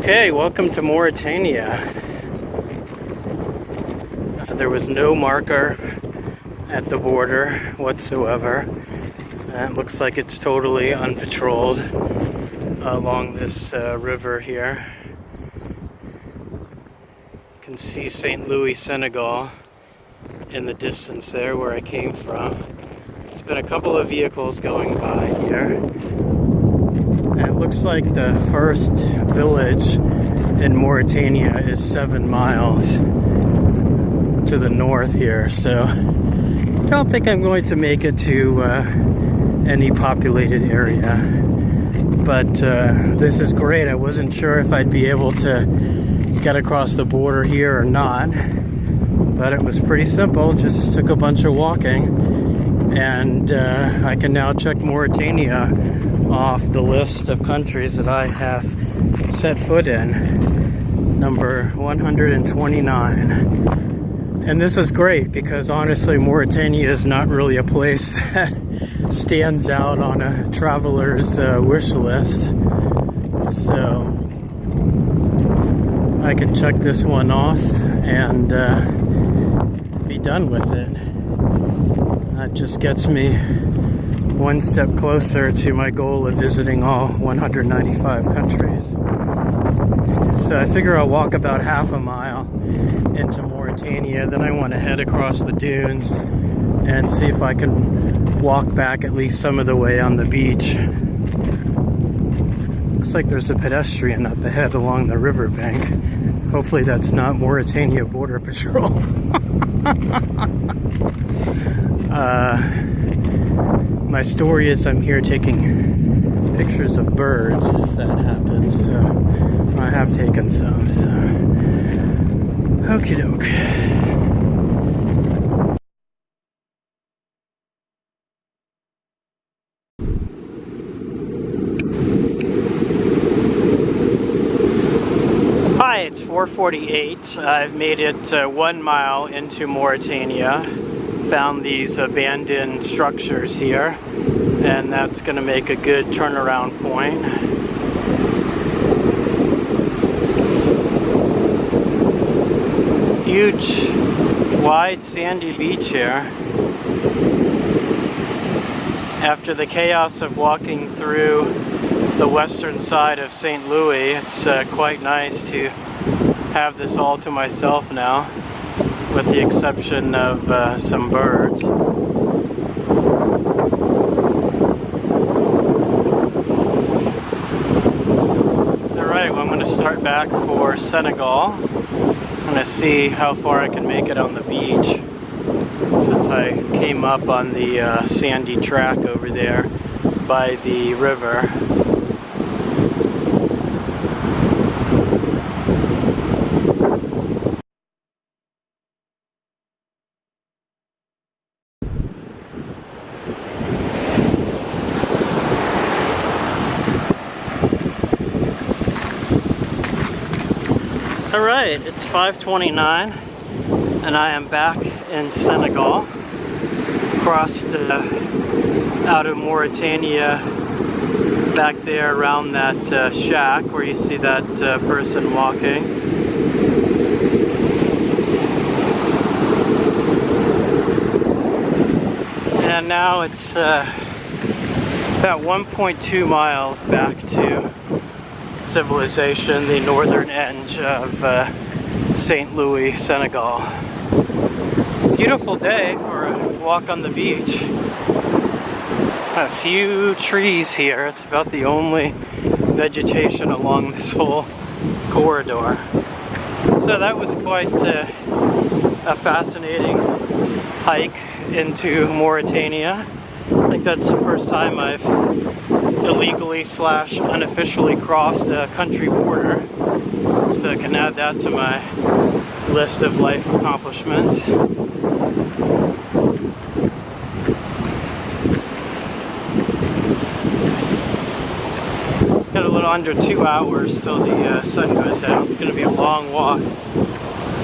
Okay, welcome to Mauritania. There was no marker at the border whatsoever. It looks like it's totally unpatrolled along this river here. You can see St. Louis, Senegal in the distance there where I came from. There's been a couple of vehicles going by here. And it looks like the first village in Mauritania is 7 miles to the north here. So I don't think I'm going to make it to any populated area. But this is great. I wasn't sure if I'd be able to get across the border here or not. But it was pretty simple. Just took a bunch of walking. And I can now check Mauritania off the list of countries that I have set foot in. Number 129. And this is great because honestly Mauritania is not really a place that stands out on a traveler's wish list. So I can check this one off and be done with it. That just gets me one step closer to my goal of visiting all 195 countries. So I figure I'll walk about half a mile into Mauritania, then I want to head across the dunes and see if I can walk back at least some of the way on the beach. Looks like there's a pedestrian up ahead along the riverbank. Hopefully that's not Mauritania Border Patrol. My story is I'm here taking pictures of birds, if that happens, so I have taken some, so okie doke. Hi, it's 4:48. I've made it 1 mile into Mauritania. Found these abandoned structures here, and that's going to make a good turnaround point. Huge, wide, sandy beach here. After the chaos of walking through the western side of St. Louis, it's quite nice to have this all to myself now, with the exception of some birds. Alright, well I'm going to start back for Senegal. I'm going to see how far I can make it on the beach, since I came up on the sandy track over there by the river. Alright, it's 5:29 and I am back in Senegal. Crossed out of Mauritania back there around that shack where you see that person walking. And now it's about 1.2 miles back to civilization, the northern edge of St. Louis, Senegal. Beautiful day for a walk on the beach. A few trees here. It's about the only vegetation along this whole corridor. So that was quite a fascinating hike into Mauritania. I think that's the first time I've illegally / unofficially crossed a country border. So I can add that to my list of life accomplishments. Got a little under 2 hours till the sun goes down. It's going to be a long walk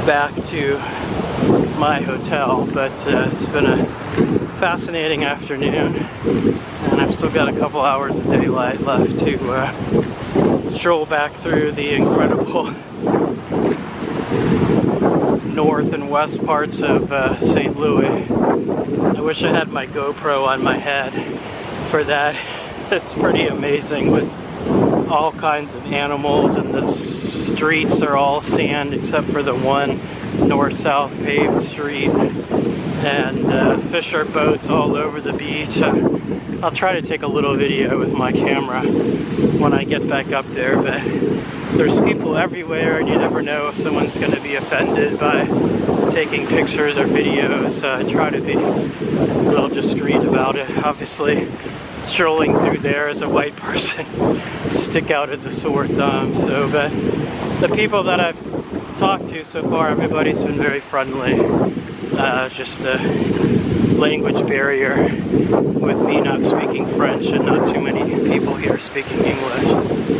back to my hotel, but it's been a fascinating afternoon, and I've still got a couple hours of daylight left to stroll back through the incredible north and west parts of St. Louis. I wish I had my GoPro on my head for that. It's pretty amazing with all kinds of animals, and the streets are all sand except for the one north-south paved street, and fisher boats all over the beach. I'll try to take a little video with my camera when I get back up there, but there's people everywhere and you never know if someone's going to be offended by taking pictures or videos, so I try to be a little discreet about it. Obviously, strolling through there as a white person stick out as a sore thumb. So, but the people that I've talked to so far, everybody's been very friendly. Just a language barrier with me not speaking French and not too many people here speaking English.